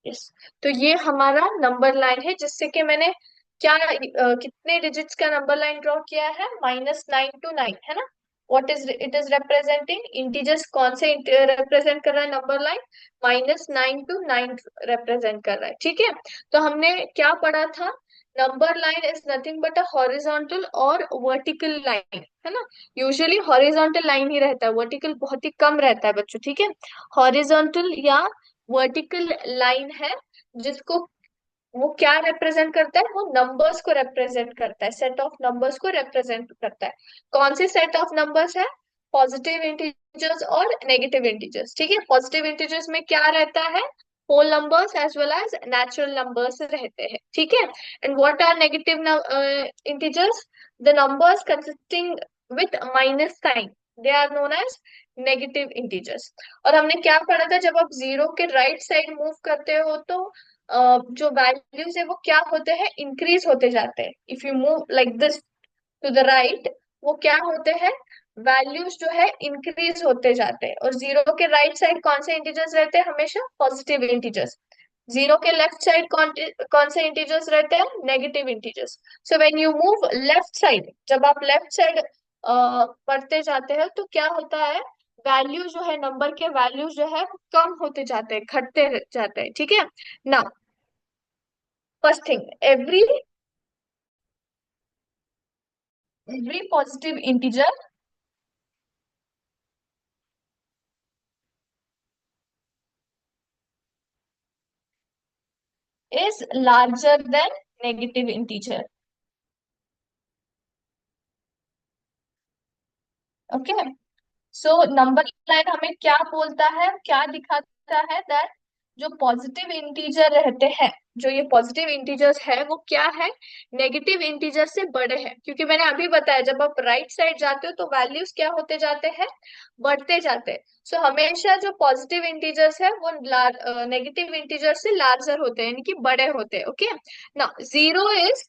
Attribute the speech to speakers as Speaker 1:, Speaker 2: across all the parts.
Speaker 1: Yes. तो ये हमारा नंबर लाइन है जिससे कि मैंने क्या कितने डिजिट्स का नंबर लाइन ड्रॉ किया है, -9 to 9 है ना। What is it is representing integers, कौन से रिप्रेजेंट कर रहा है नंबर लाइन, -9 to 9 रिप्रेजेंट कर रहा है, ठीक है। तो हमने क्या पढ़ा था, number line is nothing but a horizontal और वर्टिकल लाइन, है ना। यूजुअली हॉरिजॉन्टल लाइन ही रहता है, वर्टिकल बहुत ही कम रहता है बच्चों, ठीक है। हॉरिजॉन्टल या वर्टिकल लाइन है जिसको, वो क्या रिप्रेजेंट करता है, वो नंबर्स को रिप्रेजेंट करता है, सेट ऑफ नंबर्स को रिप्रेजेंट करता है। कौन से सेट ऑफ नंबर्स है, पॉजिटिव इंटीजर्स और नेगेटिव इंटीजर्स, ठीक है। पॉजिटिव इंटीजर्स में क्या रहता है, whole numbers as well as natural numbers रहते हैं, ठीक है। And what are negative integers, the numbers consisting with minus sign, they are known as negative integers. और हमने क्या पढ़ा था, जब आप जीरो के राइट साइड मूव करते हो तो जो वैल्यूज है वो क्या होते हैं, इंक्रीज होते जाते हैं। If you move like this to the right, वो क्या होते हैं, वैल्यूज जो है इंक्रीज होते जाते हैं। और जीरो के राइट साइड कौन से इंटीजर्स रहते हैं, हमेशा पॉजिटिव इंटीजर्स। जीरो के लेफ्ट साइड कौन कौन से इंटीजर्स रहते हैं, negative integers. So when you move left side, जब आप लेफ्ट साइड पढ़ते जाते हैं तो क्या होता है, वैल्यू जो है, नंबर के वैल्यू जो है वो कम होते जाते हैं, घटते जाते हैं, ठीक है ना। First thing, every positive integer is larger than negative integer. Okay. So number line हमें क्या बोलता है, क्या दिखाता है, दैट जो पॉजिटिव इंटीजर रहते हैं, जो ये पॉजिटिव इंटीजर्स है वो क्या है, नेगेटिव इंटीजर से बड़े हैं। क्योंकि मैंने अभी बताया जब आप राइट साइड जाते हो तो वैल्यूज क्या होते जाते हैं, बढ़ते जाते हैं। सो हमेशा जो पॉजिटिव इंटीजर्स है वो नेगेटिव इंटीजर से लार्जर होते हैं, यानी कि बड़े होते हैं, ओके ना। जीरो इज,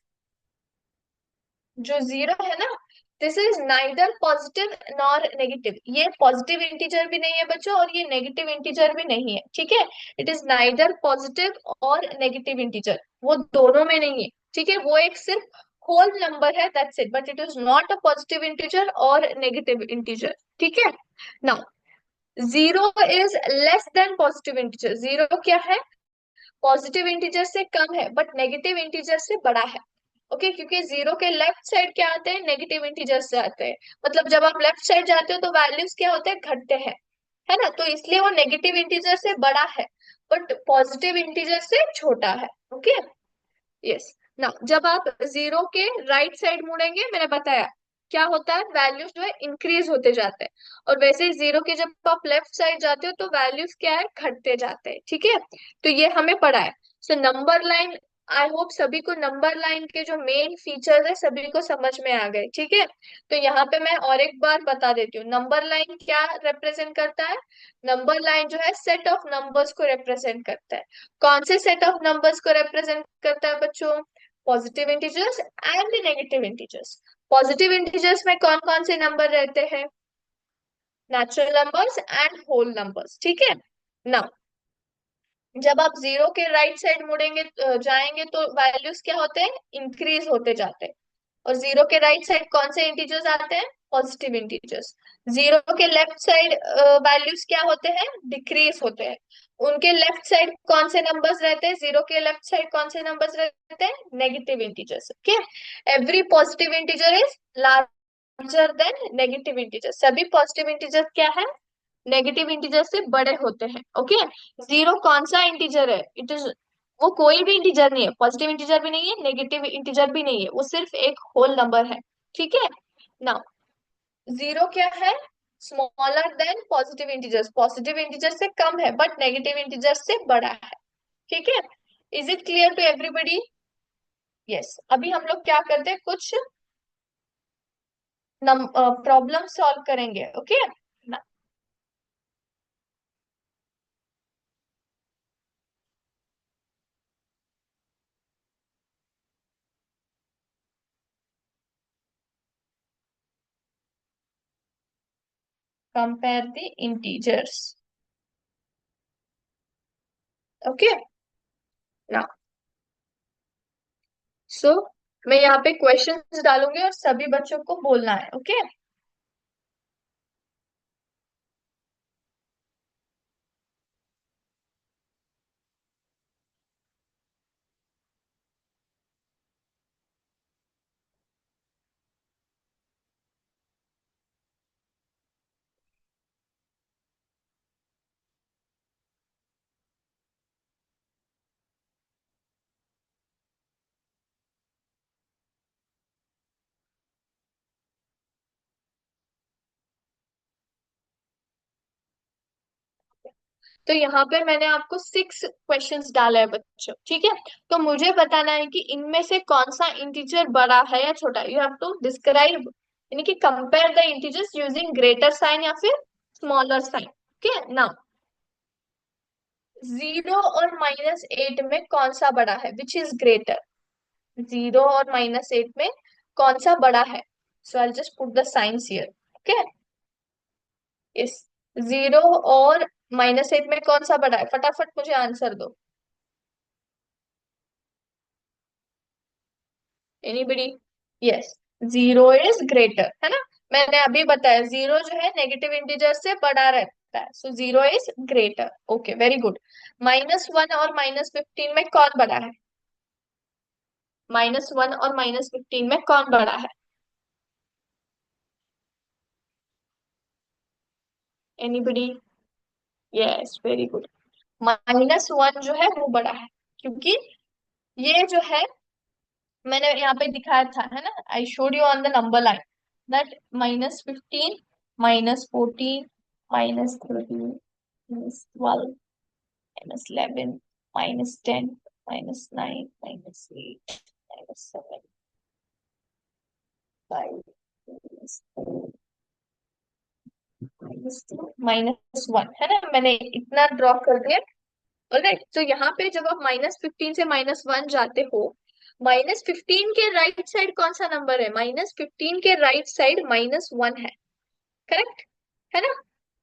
Speaker 1: जो जीरो है ना, this is neither positive nor negative, ये पॉजिटिव इंटीजर भी नहीं है बच्चों और ये नेगेटिव इंटीजर भी नहीं है, ठीक है। इट इज नाइदर पॉजिटिव और नेगेटिव इंटीजर, वो दोनों में नहीं है, ठीक है। वो एक सिर्फ होल नंबर है, that's it, but it is not a positive integer और नेगेटिव इंटीजर, ठीक है। Now zero is less than positive integer, zero क्या है, पॉजिटिव इंटीजर से कम है बट नेगेटिव इंटीजर से बड़ा है, ओके। क्योंकि जीरो के लेफ्ट साइड क्या आते हैं, नेगेटिव इंटीजर से आते हैं। मतलब जब आप लेफ्ट साइड जाते हो तो वैल्यूज क्या होते हैं, घटते हैं, है ना। तो इसलिए वो नेगेटिव इंटीजर से बड़ा है बट पॉजिटिव इंटीजर से छोटा है, ओके। यस। ना जब आप जीरो के राइट साइड मुड़ेंगे, मैंने बताया क्या होता है, वैल्यूज जो है इंक्रीज होते जाते हैं। और वैसे ही जीरो के जब आप लेफ्ट साइड जाते हो तो वैल्यूज क्या है, घटते जाते हैं, ठीक है। तो ये हमें पढ़ा है। So number line, I hope सभी को नंबर लाइन के जो मेन फीचर्स है सभी को समझ में आ गए, ठीक है। तो यहाँ पे मैं और एक बार बता देती हूँ, नंबर लाइन क्या रिप्रेजेंट करता है। नंबर लाइन जो है सेट ऑफ नंबर्स को रिप्रेजेंट करता है। कौन से सेट ऑफ नंबर्स को रिप्रेजेंट करता है बच्चों, positive integers and negative integers. Positive integers में कौन कौन से नंबर रहते हैं, natural numbers and whole numbers, ठीक है ना। जब आप जीरो के राइट साइड मुड़ेंगे जाएंगे तो वैल्यूज क्या होते हैं, इंक्रीज होते जाते हैं। और जीरो के राइट साइड कौन से इंटीजर्स आते हैं, पॉजिटिव इंटीजर्स। जीरो के लेफ्ट साइड वैल्यूज क्या होते हैं, डिक्रीज होते हैं। उनके लेफ्ट साइड कौन से नंबर्स रहते हैं, जीरो के लेफ्ट साइड कौन से नंबर्स रहते हैं, negative integers, okay. Every positive integer is larger than negative integer, सभी पॉजिटिव इंटीजर क्या है, नेगेटिव इंटीजर से बड़े होते हैं, ओके। जीरो कौन सा इंटीजर है, इट इज, वो कोई भी इंटीजर नहीं है, पॉजिटिव इंटीजर भी नहीं है, नेगेटिव इंटीजर भी नहीं है, वो सिर्फ एक होल नंबर है, ठीक है ना। जीरो क्या है, smaller than positive integers, positive integer से कम है बट नेगेटिव इंटीजर से बड़ा है, ठीक है। Is it clear to everybody. Yes, अभी हम लोग क्या करते हैं, कुछ प्रॉब्लम सॉल्व करेंगे, okay. Compare the integers, okay. ना। सो मैं यहाँ पे क्वेश्चंस डालूंगी और सभी बच्चों को बोलना है, ओके। तो यहाँ पे मैंने आपको 6 क्वेश्चंस डाला है बच्चों, ठीक है। तो मुझे बताना है कि इनमें से कौन सा इंटीजर बड़ा है या छोटा है। यू हैव टू डिस्क्राइब, यानी कि compare the integers using greater sign या फिर स्मॉलर साइन, ओके। नाउ, 0 और -8 में कौन सा बड़ा है, विच इज ग्रेटर। 0 और -8 में कौन सा बड़ा है। So I just put the signs here, okay. इस 0 और -8 में कौन सा बड़ा है, फटाफट मुझे आंसर दो। एनीबडी। यस, 0 इज ग्रेटर, है ना। मैंने अभी बताया 0 जो है नेगेटिव इंटीजर से बड़ा रहता है, सो 0 is greater, okay, very good. -1 और -15 में कौन बड़ा है। -1 और -15 में कौन बड़ा है। एनीबडी। Yes, very good. -1 जो है वो बड़ा है, क्योंकि ये जो है मैंने यहाँ पे दिखाया था, है ना। I showed you on the number line that -15, -14, -13, -12, -11, -10, -9, -8, -7, 5, -1, है ना। मैंने इतना ड्रॉ कर दिया। ऑलराइट, तो यहाँ पे जब आप -15 से -1 जाते हो, -15 के राइट साइड कौन सा नंबर है, -15 के राइट साइड -1 है, करेक्ट, है ना।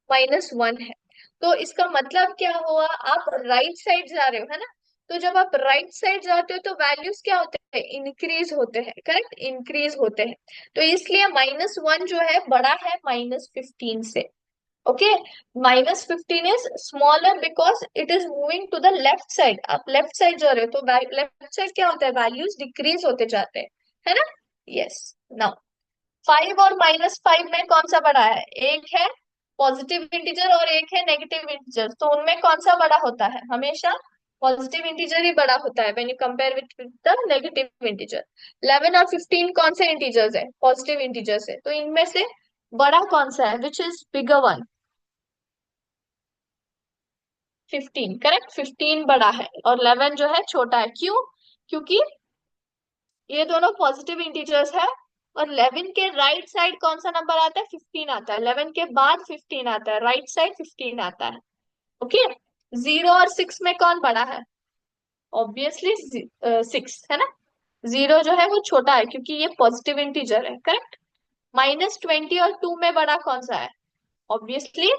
Speaker 1: -1 है, तो इसका मतलब क्या हुआ, आप राइट साइड जा रहे हो, है ना। तो जब आप राइट साइड जाते हो तो वैल्यूज क्या होते हैं, इंक्रीज होते हैं, करेक्ट, इंक्रीज होते हैं। तो इसलिए -1 जो है बड़ा है -15 से, ओके। -15 is smaller because it is moving to the left side. आप लेफ्ट साइड जा रहे हो तो लेफ्ट साइड क्या होता है, वैल्यूज डिक्रीज होते जाते हैं, है ना। यस। नाउ, 5 और -5 में कौन सा बड़ा है, एक है पॉजिटिव इंटीजर और एक है नेगेटिव इंटीजर, तो उनमें कौन सा बड़ा होता है, हमेशा पॉजिटिव इंटीजर ही बड़ा होता है when you compare with the negative integer. 11 और 15 कौन से इंटीजर्स है, पॉजिटिव इंटीजर्स है, तो इनमें से बड़ा कौन सा है, which is bigger one. 15, correct, 15 बड़ा है और 11 जो है छोटा है, क्यों, क्योंकि ये दोनों पॉजिटिव इंटीजर्स है। और 11 के राइट साइड कौन सा नंबर आता है, 15 आता है, 11 के बाद 15 आता है, राइट साइड 15 आता है, ओके। 0 और 6 में कौन बड़ा है, ऑब्वियसली 6, है ना। 0 जो है वो छोटा है क्योंकि ये पॉजिटिव इंटीजर है, करेक्ट। -20 और 2 में बड़ा कौन सा है, ऑब्वियसली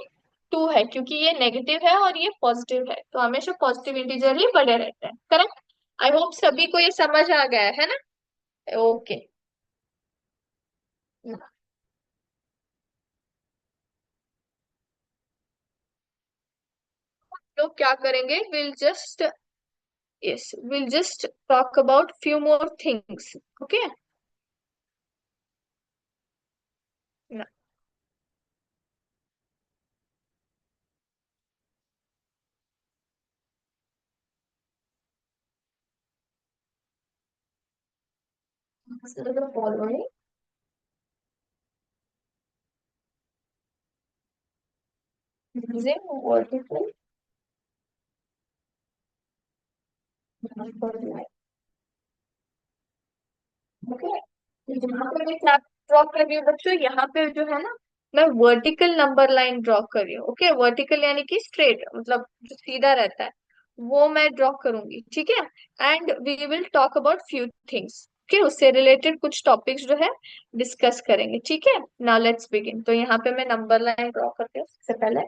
Speaker 1: 2 है, क्योंकि ये नेगेटिव है और ये पॉजिटिव है, तो हमेशा पॉजिटिव इंटीजर ही बड़े रहते हैं, करेक्ट। आई होप सभी को ये समझ आ गया है ना, ओके। लोग क्या करेंगे, will just talk about few more things, okay. Following using vertical number line, okay. यहाँ पे मैं क्या ड्रॉ कर रही हूँ बच्चों, यहाँ पे जो है ना, मैं वर्टिकल नंबर लाइन ड्रॉ कर रही हूँ, ओके। वर्टिकल यानी कि स्ट्रेट, मतलब जो सीधा रहता है, वो मैं ड्रॉ करूंगी, ठीक है। And we will talk about few things, okay. उससे रिलेटेड कुछ टॉपिक्स जो है डिस्कस करेंगे, ठीक है। Now let's begin. तो यहाँ पे मैं नंबर लाइन ड्रॉ करती हूँ सबसे पहले,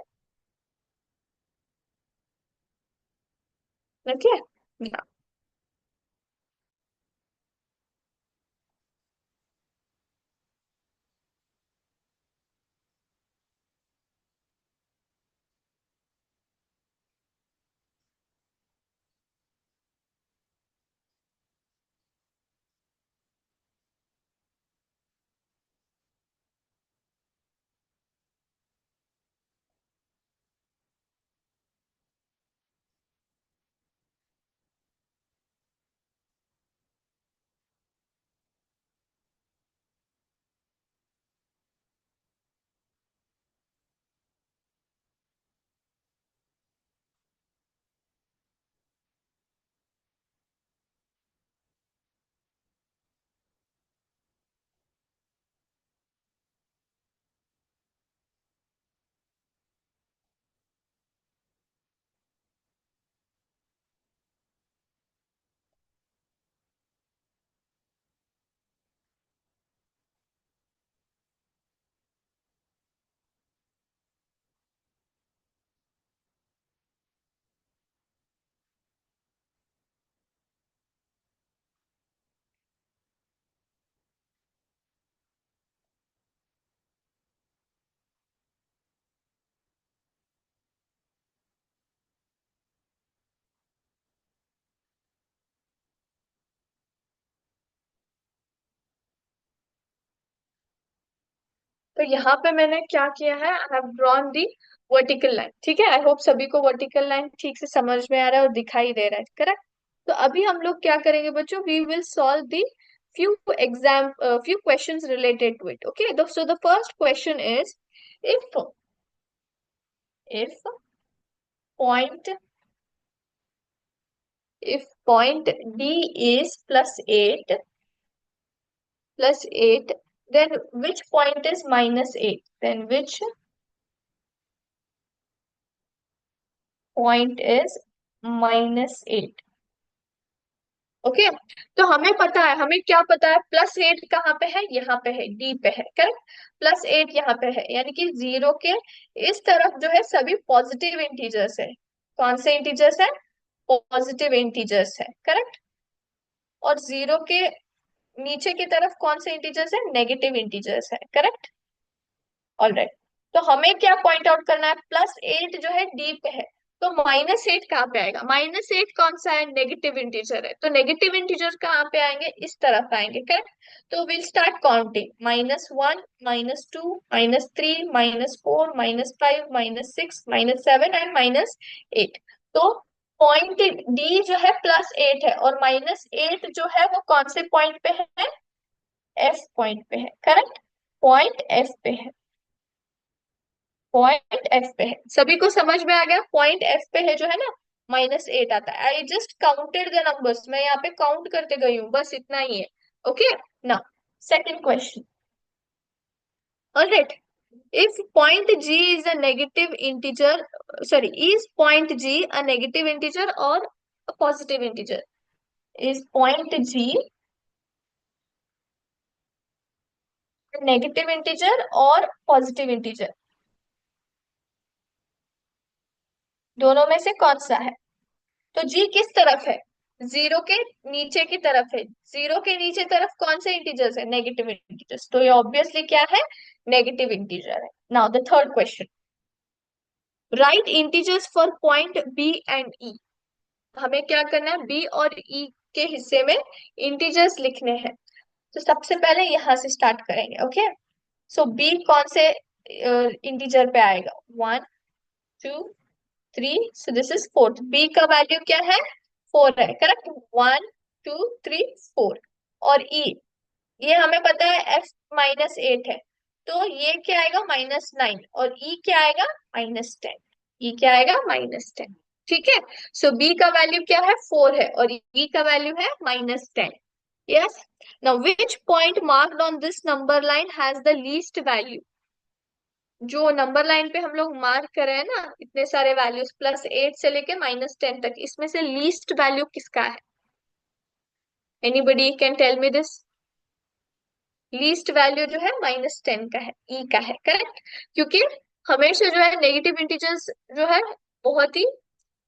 Speaker 1: ओके। तो यहाँ पे मैंने क्या किया है, I have drawn the vertical line. ठीक है, आई होप सभी को वर्टिकल लाइन ठीक से समझ में आ रहा है और दिखाई दे रहा है, करेक्ट। तो अभी हम लोग क्या करेंगे बच्चों, we will solve the few few questions related to it. Okay, so the first question is, if point if point D is plus 8, then which point is -8? Then which point is -8? Okay, तो हमें पता है, हमें क्या पता है, +8 कहाँ पे है, यहाँ पे है, डी पे है, करेक्ट। +8 यहाँ पे है, यानी कि जीरो के इस तरफ जो है सभी पॉजिटिव इंटीजर्स है। कौन से इंटीजर्स है, पॉजिटिव इंटीजर्स है, करेक्ट। और जीरो के नीचे की तरफ कौन से इंटीजर्स है, नेगेटिव इंटीजर्स है, करेक्ट। ऑलराइट, तो हमें क्या पॉइंट आउट करना है, +8 जो है डी पे है, तो -8 कहाँ पे आएगा, -8 कौन सा है, नेगेटिव इंटीजर है, तो नेगेटिव इंटीजर कहाँ पे आएंगे, इस तरफ आएंगे, करेक्ट। तो विल स्टार्ट काउंटिंग, -1, -2, -3, -4, -5, -6, -7 एंड -8। तो पॉइंट डी जो है +8 है, और -8 जो है वो कौन से पॉइंट पे है, एफ पॉइंट पे है, करेक्ट। पॉइंट एफ पे है, पॉइंट एफ पे है, सभी को समझ में आ गया, पॉइंट एफ पे है जो है ना, -8 आता है। I just counted the numbers, मैं यहाँ पे काउंट करते गई हूँ, बस इतना ही है। Okay, now second question. Alright, if point g is a negative integer, sorry, is point g a negative integer or a positive integer? Is point g a negative integer or positive integer? दोनों में से कौन सा है, तो जी किस तरफ है, जीरो के नीचे की तरफ है, जीरो के नीचे तरफ कौन से इंटीजर्स है, नेगेटिव इंटीजर्स, तो ये ऑब्वियसली क्या है, नेगेटिव इंटीजर है। Now the third question, write integers for point B and E. हमें क्या करना है, बी और ई के हिस्से में इंटीजर्स लिखने हैं। तो सबसे पहले यहां से स्टार्ट करेंगे, ओके। सो बी कौन से इंटीजर पे आएगा, 1, 2, 3, so this is fourth, B का वैल्यू क्या है, 4 है, करेक्ट। 1, 2, 3, 4। और ई, ये हमें पता है F -8 है, तो ये क्या आएगा, -9, और ई क्या आएगा, -10। ई क्या आएगा, -10। ठीक है, सो बी का वैल्यू क्या है, 4 है, और ई का वैल्यू है -10। Yes, now which point marked on this number line has the least value. जो नंबर लाइन पे हम लोग मार्क कर रहे हैं ना, इतने सारे वैल्यूज +8 से लेके -10 तक, इसमें से लीस्ट वैल्यू किसका है, anybody can tell me this. Least value जो है -10 का है, ई का है, करेक्ट। क्योंकि हमेशा जो है नेगेटिव इंटीजर्स जो है बहुत ही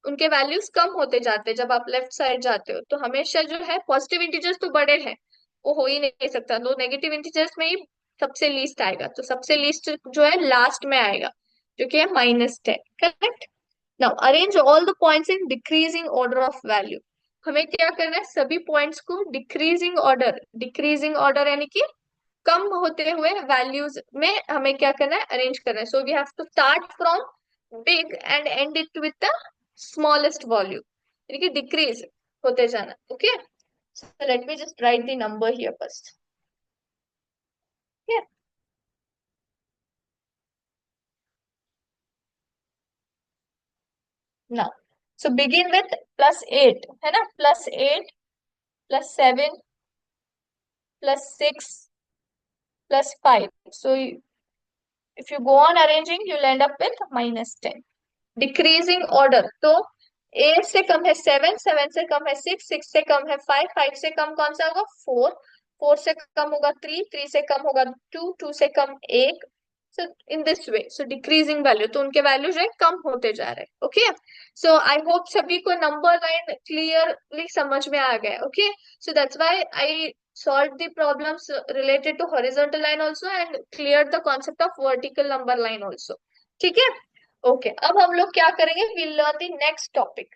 Speaker 1: उनके वैल्यूज कम होते जाते हैं जब आप लेफ्ट साइड जाते हो, तो हमेशा जो है पॉजिटिव इंटीजर्स तो बड़े हैं, वो हो ही नहीं सकता, तो नेगेटिव इंटीजर्स में ही सबसे लीस्ट आएगा, तो सबसे लीस्ट जो है लास्ट में आएगा, जो कि है -10, correct. Now arrange all the points in decreasing order of value. हमें क्या करना है, सभी पॉइंट्स को डिक्रीजिंग ऑर्डर यानी कि कम होते हुए वैल्यूज में हमें क्या करना है, अरेंज करना है। So we have to start from big and end it with the smallest volume, यानी कि डिक्रीज होते जाना। Okay, so let me just write the number here first. Now so begin with +8 है ना, +8, +7, +6, +5। So if you go on arranging, you'll end up with -10। Decreasing order, तो 8 से कम है 7, 7 से कम है 6, 6 से कम है 5, 5 से कम कौन सा होगा, 4, 4 से कम होगा 3, 3 से कम होगा 2, 2 से कम 1। So in this way, so decreasing value, तो उनके वैल्यू जो है कम होते जा रहे हैं। ओके, सो आई होप सभी को नंबर लाइन क्लियरली समझ में आ गया। Okay, so that's why I solved the problems related to horizontal line also and cleared the concept of vertical number line also। ठीक है, ओके, अब हम लोग क्या करेंगे, will learn the next topic.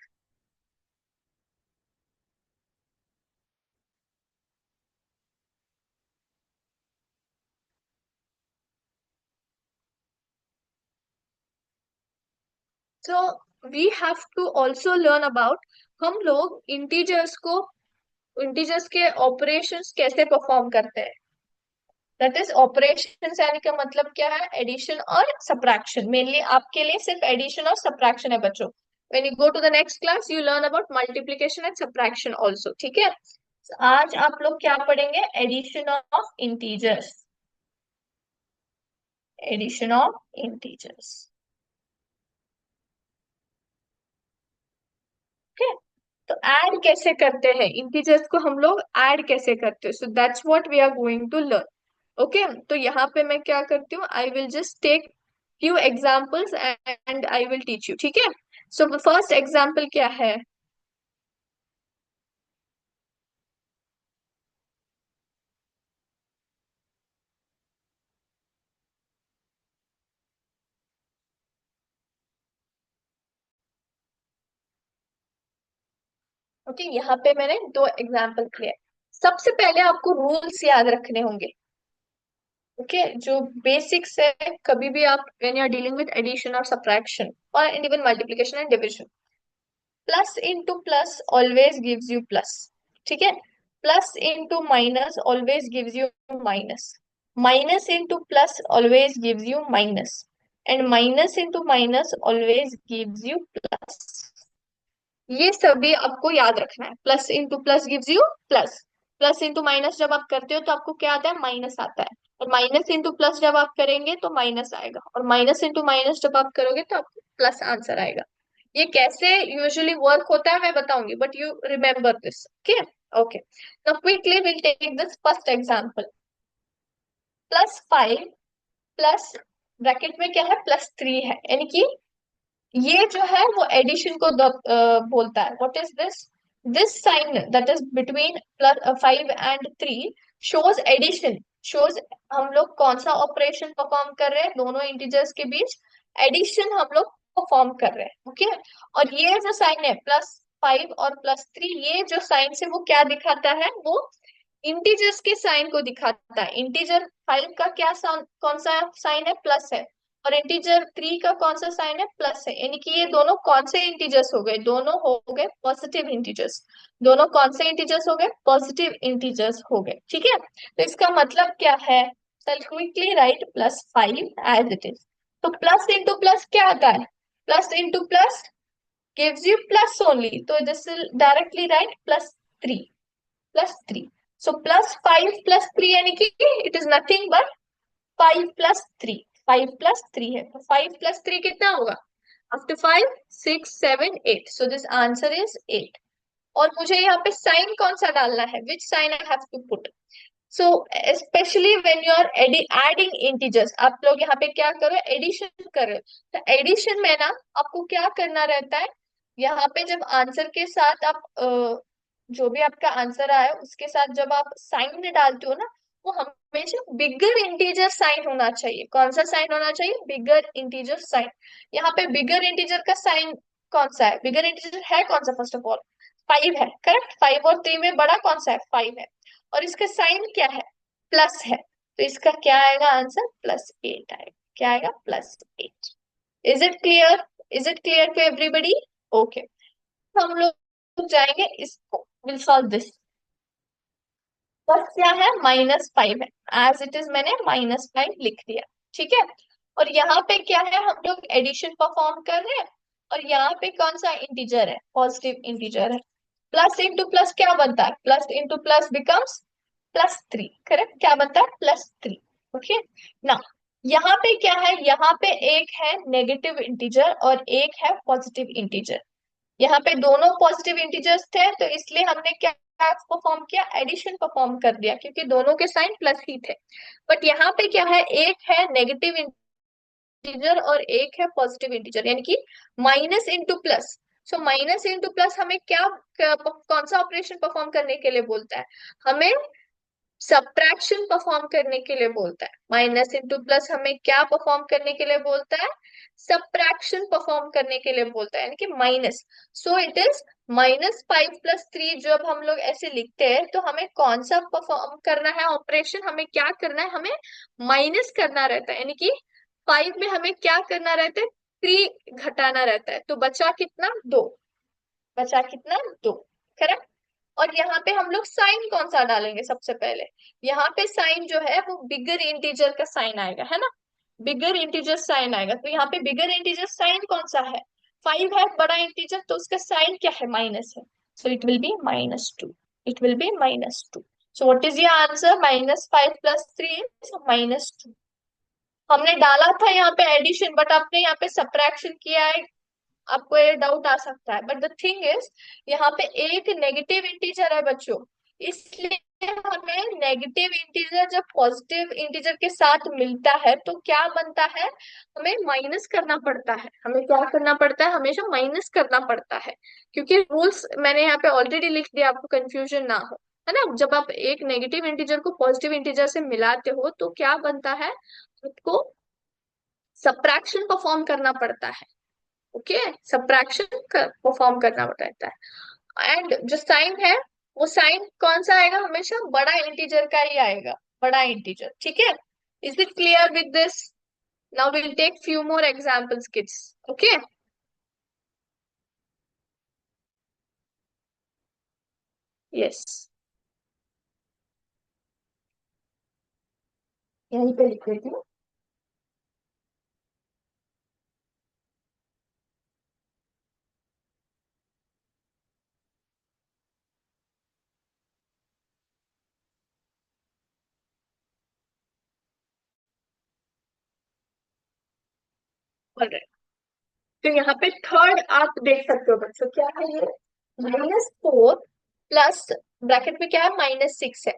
Speaker 1: So we have to also learn about हम लोग integers के ऑपरेशंस कैसे परफॉर्म करते हैं। दैट इज ऑपरेशंस यानी का मतलब क्या है, एडिशन और सब्ट्रैक्शन। मेनली आपके लिए सिर्फ एडिशन और सब्ट्रैक्शन है बच्चों। When you go to the next class you learn about multiplication and subtraction also, ठीक है। आज आप लोग क्या पढ़ेंगे, addition of integers, addition of integers, ठीक है। तो ऐड कैसे करते हैं इंटीजर्स को, हम लोग ऐड कैसे करते हैं, so that's what we are going to learn. Okay, तो यहाँ पे मैं क्या करती हूँ, I will just take few examples and I will teach you, ठीक है। So the first example क्या है, ओके यहाँ पे मैंने दो एग्जाम्पल किए। सबसे पहले आपको रूल्स याद रखने होंगे, ओके जो बेसिक्स है। कभी भी आप when you are dealing with addition और सब्ट्रैक्शन और even multiplication and division, plus into plus always gives you plus, ठीक है। Plus into minus always gives you minus, minus into plus always gives you minus, and minus into minus always gives you plus. ये सभी आपको याद रखना है। Plus into plus gives you plus, plus into minus जब आप करते हो तो आपको क्या आता है, माइनस आता है। और माइनस इंटू प्लस जब आप करेंगे तो माइनस आएगा, और माइनस इंटू माइनस जब आप करोगे तो आपको प्लस आंसर आएगा। ये कैसे यूजुअली वर्क होता है मैं बताऊंगी, but you remember this, okay. Okay, now quickly will take this first example. +5 plus bracket में क्या है, +3 है, यानी कि ये जो है वो एडिशन को बोलता है। What is this, this sign that is between +5 and 3 shows addition, shows हम लोग कौन सा ऑपरेशन परफॉर्म कर रहे हैं, दोनों इंटीजर्स के बीच एडिशन हम लोग परफॉर्म कर रहे हैं, ओके। और ये जो साइन है +5 और +3, ये जो साइन से वो क्या दिखाता है, वो इंटीजर्स के साइन को दिखाता है। इंटीजर 5 का क्या कौन सा साइन है, प्लस है, और इंटीजर 3 का कौन सा साइन है, प्लस है। यानी कि ये दोनों कौन से इंटीजर्स हो गए, दोनों हो गए पॉजिटिव इंटीजर्स। दोनों कौन से इंटीजर्स हो गए, पॉजिटिव इंटीजर्स हो गए, ठीक है। तो इसका मतलब क्या है, चल quickly write +5 as it is. तो प्लस इंटू प्लस क्या आता है, plus into plus gives you plus only, तो this will directly write +3, +3। So +5 +3 यानी कि इट इज नथिंग बट 5 + 3, 5 + 3 है, तो 5 + 3 कितना होगा, after 5 6 7 8, so this answer is 8। और मुझे यहाँ पे साइन कौन सा डालना है, which sign I have to put. So specially when you are adding integers, आप लोग यहाँ पे क्या करो, एडिशन कर रहे हो, तो एडिशन में ना आपको क्या करना रहता है, यहाँ पे जब आंसर के साथ आप जो भी आपका आंसर आया उसके साथ जब आप साइन डालते हो ना, वो हमेशा बिगर इंटीजर साइन होना चाहिए। कौन सा साइन होना चाहिए, बिगर इंटीजर साइन। यहाँ पे बिगर इंटीजर का साइन कौन सा है, बिगर इंटीजर है कौन सा, फर्स्ट ऑफ ऑल 5 है, करेक्ट। 5 और 3 में बड़ा कौन सा है, 5 है, और इसका साइन क्या है, प्लस है, तो इसका क्या आएगा आंसर, +8 आएगा। क्या आएगा, +8। Is it clear, is it clear to everybody, okay. हम लोग जाएंगे इसको, विल सॉल्व दिस। फर्स्ट क्या है, -5 है, एज इट इज मैंने -5 लिख दिया, ठीक है। और यहाँ पे क्या है, हम लोग एडिशन परफॉर्म कर रहे हैं, और यहाँ पे कौन सा इंटीजर है, पॉजिटिव इंटीजर है। प्लस इंटू प्लस क्या बनता है, plus into plus becomes +3, correct. क्या बनता है, +3, ओके। ना यहाँ पे क्या है, यहाँ पे एक है नेगेटिव इंटीजर और एक है पॉजिटिव इंटीजर। यहाँ पे दोनों पॉजिटिव इंटीजर्स थे, तो इसलिए हमने क्या परफॉर्म किया, एडिशन परफॉर्म कर दिया, क्योंकि दोनों के साइन प्लस ही थे। बट यहाँ पे क्या है, एक है नेगेटिव इंटीजर और एक है पॉजिटिव इंटीजर, यानी कि minus into plus. So minus into plus हमें कौन सा ऑपरेशन परफॉर्म करने के लिए बोलता है, हमें सब्ट्रैक्शन परफॉर्म करने के लिए बोलता है। माइनस इंटू प्लस हमें क्या परफॉर्म करने के लिए बोलता है, सब्ट्रैक्शन परफॉर्म करने के लिए बोलता है, यानी कि माइनस। So it is -5 + 3। जब हम लोग ऐसे लिखते हैं तो हमें कौन सा परफॉर्म करना है ऑपरेशन, हमें क्या करना है, हमें माइनस करना रहता है, यानी कि 5 में हमें क्या करना रहता है, 3 घटाना रहता है, तो बचा कितना, 2। बचा कितना, 2। करेक्ट। और यहाँ पे हम लोग साइन कौन सा डालेंगे सबसे पहले? यहाँ पे साइन जो है वो बिगर इंटीजर का साइन आएगा, है ना। बिगर इंटीजर साइन आएगा, तो यहाँ पे बिगर इंटीजर साइन कौन सा है? 5 है बड़ा इंटीजर, तो उसका साइन क्या है, माइनस है। So it will be -2। It will be -2। So what is your answer? -5 + 3 is -2। हमने डाला था यहाँ पे एडिशन, बट आपने यहाँ पे सब्ट्रैक्शन किया है। आपको ये डाउट आ सकता है, बट द थिंग इज यहाँ पे एक नेगेटिव इंटीजर है बच्चों, इसलिए हमें नेगेटिव इंटीजर जब पॉजिटिव इंटीजर के साथ मिलता है तो क्या बनता है, हमें माइनस करना पड़ता है। हमें क्या करना पड़ता है? हमेशा माइनस करना पड़ता है, क्योंकि रूल्स मैंने यहाँ पे ऑलरेडी लिख दिया, आपको कंफ्यूजन ना हो, है ना। जब आप एक नेगेटिव इंटीजर को पॉजिटिव इंटीजर से मिलाते हो तो क्या बनता है, आपको सब्ट्रैक्शन परफॉर्म करना पड़ता है। ओके, सब्ट्रैक्शन परफॉर्म करना रहता है। एंड जो साइन है, वो साइन कौन सा आएगा? हमेशा बड़ा इंटीजर का ही आएगा, बड़ा इंटीजर। ठीक है, is it clear with this? Now will take few more examples kids. Okay, yes, यहीं पे लिख देती हूँ। ऑलराइट, तो यहाँ पे थर्ड आप देख सकते हो बच्चों, क्या है ये? -4 प्लस ब्रैकेट में क्या है, -6 है।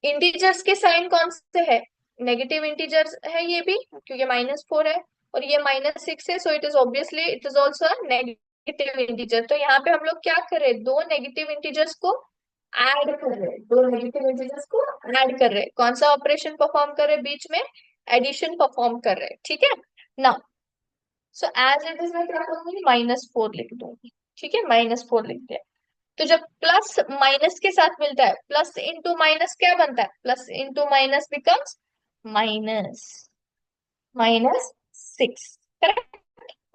Speaker 1: इंटीजर्स के साइन कौन से है? नेगेटिव इंटीजर्स है ये भी, क्योंकि -4 है और ये -6 है, so it is obviously it is also negative integer. तो यहाँ पे हम लोग क्या कर रहे हैं, दो नेगेटिव इंटीजर्स को ऐड कर रहे हैं, दो नेगेटिव इंटीजर्स को ऐड कर रहे हैं। कौन सा ऑपरेशन परफॉर्म कर रहे हैं बीच में? एडिशन परफॉर्म कर रहे हैं। ठीक है ना। सो एज इट इज मैं क्या करूंगी, -4 लिख दूंगी। ठीक है, -4 लिख दिया। तो जब प्लस माइनस के साथ मिलता है, प्लस इंटू माइनस क्या बनता है, plus into minus becomes minus, -6। Correct,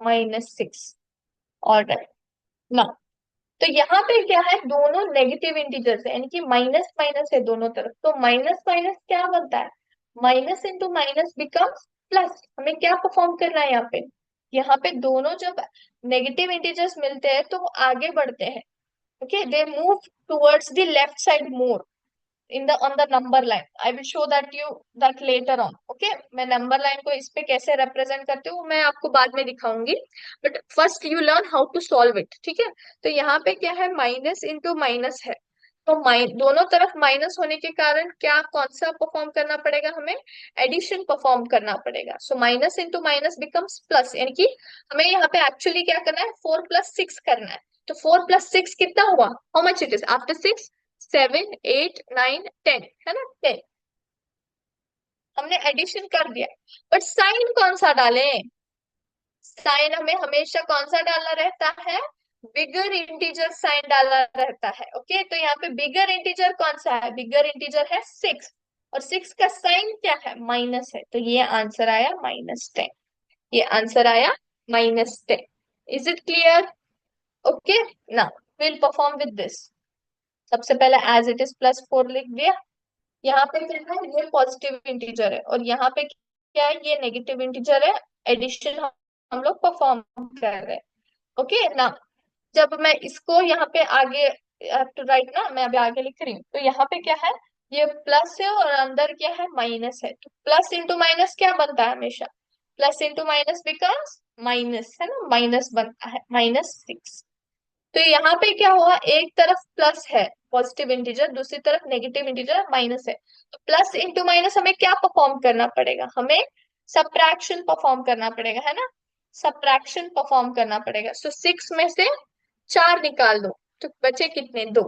Speaker 1: -6। और ना, तो यहाँ पे क्या है, दोनों नेगेटिव इंटीजर्स है, यानी कि माइनस माइनस है दोनों तरफ, तो माइनस माइनस क्या बनता है, minus into minus becomes plus. हमें क्या परफॉर्म करना है यहाँ पे? यहाँ पे दोनों जब नेगेटिव इंटीजर्स मिलते हैं तो वो आगे बढ़ते हैं। Okay, they move towards the left side more in the on the number line. I will show that you that later on. Okay, मैं नंबर लाइन को इस पे कैसे रिप्रेजेंट करती हूँ मैं आपको बाद में दिखाऊंगी, but first you learn how to solve it. ठीक है, तो यहाँ पे क्या है, माइनस इंटू माइनस है, तो दोनों तरफ माइनस होने के कारण क्या, कौन सा परफॉर्म करना पड़ेगा हमें? एडिशन परफॉर्म करना पड़ेगा। So minus into minus becomes plus, यानी कि हमें यहाँ पे एक्चुअली क्या करना है, 4 + 6 करना है। तो 4 + 6 कितना हुआ, how much it is after 6? 7 8 9 10, है ना, 10। हमने एडिशन कर दिया, बट साइन कौन सा डालें? साइन हमें हमेशा कौन सा डालना रहता है? बिगर इंटीजर साइन डालना रहता है। ओके, तो यहाँ पे बिगर इंटीजर कौन सा है? बिगर इंटीजर है 6, और 6 का साइन क्या है, माइनस है, तो ये आंसर आया -10। ये आंसर आया -10। Is it clear? ओके, ना विल परफॉर्म विद दिस। सबसे पहले एज इट इज +4 लिख दिया। यहाँ पे क्या है, ये पॉजिटिव इंटीजर है और यहाँ पे क्या है, ये नेगेटिव इंटीजर है। एडिशन हम लोग परफॉर्म कर रहे हैं। ओके ना, जब मैं इसको यहाँ पे आगे टू राइट ना, मैं अभी आगे लिख रही हूँ, तो यहाँ पे क्या है, ये प्लस है और अंदर क्या है, माइनस है। तो प्लस इंटू माइनस क्या बनता है हमेशा, plus into minus becomes minus, है ना, माइनस बनता है, -6। तो यहाँ पे क्या हुआ, एक तरफ प्लस है पॉजिटिव इंटीजर, दूसरी तरफ नेगेटिव इंटीजर माइनस है, तो प्लस इंटू माइनस हमें क्या परफॉर्म करना पड़ेगा, हमें सब्ट्रैक्शन परफॉर्म करना पड़ेगा, है ना। सब्ट्रैक्शन परफॉर्म करना पड़ेगा। सो 6 में से 4 निकाल दो, तो बचे कितने, 2।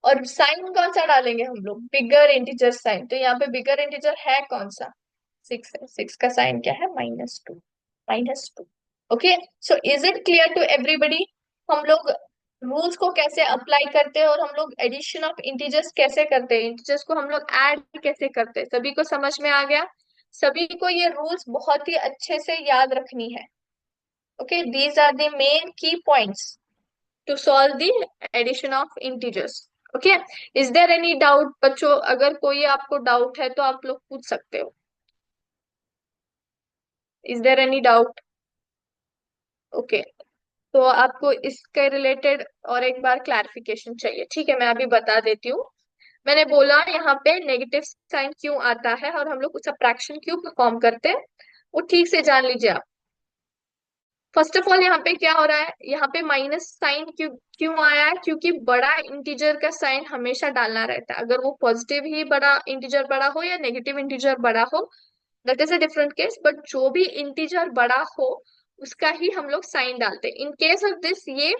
Speaker 1: और साइन कौन सा डालेंगे हम लोग, बिगर इंटीजर साइन। तो यहाँ पे बिगर इंटीजर है कौन सा, 6 है, 6 का साइन क्या है, -2, -2। Okay, so is it clear to everybody? हम लोग रूल्स को कैसे अप्लाई करते हैं और हम लोग एडिशन ऑफ इंटीजर्स कैसे करते हैं, इंटीजर्स को हम लोग ऐड कैसे करते हैं, सभी को समझ में आ गया? सभी को ये रूल्स बहुत ही अच्छे से याद रखनी है। Okay, these are the main key points to solve the addition of integers. Okay, is there any doubt बच्चों? अगर कोई आपको डाउट है तो आप लोग पूछ सकते हो। Is there any doubt? Okay, तो आपको इसके रिलेटेड और एक बार क्लैरिफिकेशन चाहिए, ठीक है, मैं अभी बता देती हूँ। मैंने बोला यहाँ पे नेगेटिव साइन क्यों आता है और हम लोग सब्ट्रैक्शन क्यों परफॉर्म करते हैं, वो ठीक से जान लीजिए आप। फर्स्ट ऑफ ऑल यहाँ पे क्या हो रहा है, यहाँ पे माइनस साइन क्यों क्यों आया है? क्योंकि बड़ा इंटीजर का साइन हमेशा डालना रहता है, अगर वो पॉजिटिव ही बड़ा इंटीजर बड़ा हो या नेगेटिव इंटीजर बड़ा हो, that is a different case, but जो भी इंटीजर बड़ा हो उसका ही हम लोग साइन डालते हैं। इन केस ऑफ दिस, ये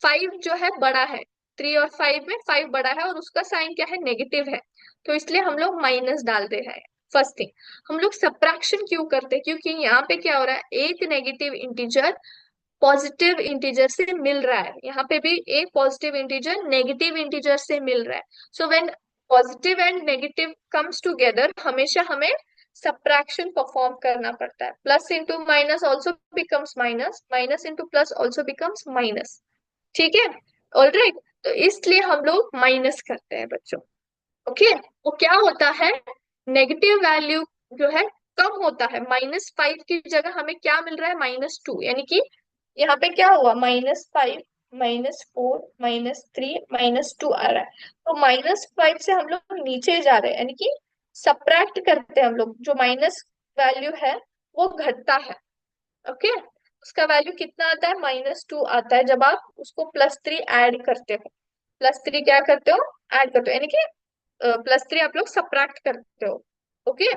Speaker 1: 5 जो है बड़ा है, 3 और 5 में 5 बड़ा है और उसका साइन क्या है, नेगेटिव है, तो इसलिए हम लोग माइनस डालते हैं। फर्स्ट थिंग, हम लोग सब्ट्रैक्शन क्यों करते हैं? क्योंकि यहाँ पे क्या हो रहा है, एक नेगेटिव इंटीजर पॉजिटिव इंटीजर से मिल रहा है, यहाँ पे भी एक पॉजिटिव इंटीजर नेगेटिव इंटीजर से मिल रहा है। So when positive and negative comes together, हमेशा हमें सब्ट्रैक्शन परफॉर्म करना पड़ता है। Plus into minus also becomes minus, minus into plus also becomes minus, ठीक है, ऑलराइट। तो इसलिए हम लोग माइनस करते हैं बच्चों। ओके, वो क्या होता है, नेगेटिव वैल्यू जो है कम होता है, -5 की जगह हमें क्या मिल रहा है, -2, यानी कि यहाँ पे क्या हुआ, -5, -4, -3, -2 आ रहा है। तो -5 से हम लोग नीचे जा रहे हैं, यानी कि सब्ट्रैक्ट करते हैं हम लोग, जो माइनस वैल्यू है वो घटता है। ओके, उसका वैल्यू कितना आता है, -2 आता है जब आप उसको +3 ऐड करते हो। +3 क्या करते हो, ऐड करते हो, यानी कि +3 आप लोग सब्ट्रैक्ट करते हो। ओके,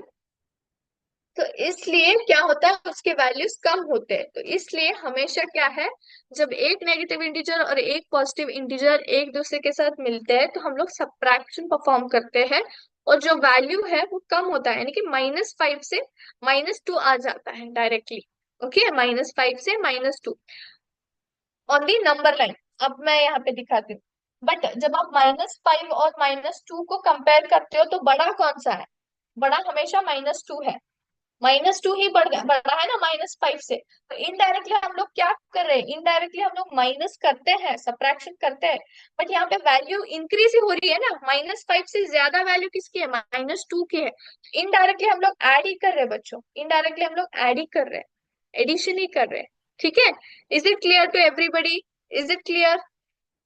Speaker 1: तो इसलिए क्या होता है, उसके वैल्यूज कम होते हैं। तो इसलिए हमेशा क्या है, जब एक नेगेटिव इंटीजर और एक पॉजिटिव इंटीजर एक दूसरे के साथ मिलते हैं तो हम लोग सब्ट्रैक्शन परफॉर्म करते हैं, और जो वैल्यू है वो कम होता है, यानी कि -5 से -2 आ जाता है डायरेक्टली। ओके, -5 से -2 ऑन दी नंबर लाइन। अब मैं यहाँ पे दिखाती हूँ। बट जब आप -5 और -2 को कंपेयर करते हो तो बड़ा कौन सा है, बड़ा हमेशा -2 है। -2 ही बढ़ा है ना -5 से, तो इनडायरेक्टली हम लोग क्या कर रहे हैं, इनडायरेक्टली हम लोग माइनस करते हैं, सब्ट्रैक्शन करते हैं। बट यहाँ पे वैल्यू इंक्रीज ही हो रही है ना, -5 से ज्यादा वैल्यू किसकी है, -2 की है। इनडायरेक्टली हम लोग ऐड ही कर रहे हैं बच्चों, इनडायरेक्टली हम लोग ऐड ही कर रहे हैं, एडिशन ही कर रहे हैं, ठीक है। Is it clear to everybody? Is it clear?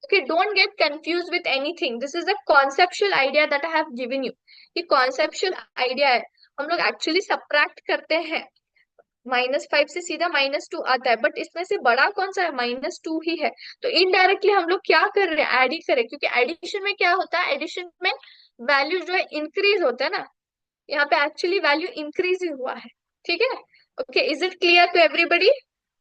Speaker 1: Okay, don't get confused with anything. This is a conceptual idea that I have given you. ये conceptual idea है, हम लोग एक्चुअली सब्ट्रैक्ट करते हैं। -5 से सीधा -2 आता है, बट इसमें से बड़ा कौन सा है, -2 ही है। तो इनडायरेक्टली हम लोग क्या कर रहे हैं, ऐड ही करें, क्योंकि एडिशन में क्या होता है, एडिशन में वैल्यू जो है इंक्रीज होता है ना, यहाँ पे एक्चुअली वैल्यू इंक्रीज ही हुआ है, ठीक है। Okay, is it clear to everybody?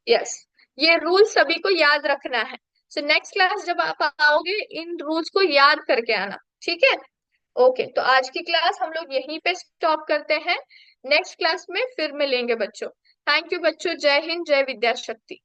Speaker 1: Yes, ये रूल सभी को याद रखना है। सो नेक्स्ट क्लास जब आप आओगे इन रूल्स को याद करके आना, ठीक है। ओके, तो आज की क्लास हम लोग यहीं पे स्टॉप करते हैं, नेक्स्ट क्लास में फिर मिलेंगे बच्चों। थैंक यू बच्चों, जय हिंद, जय विद्या शक्ति।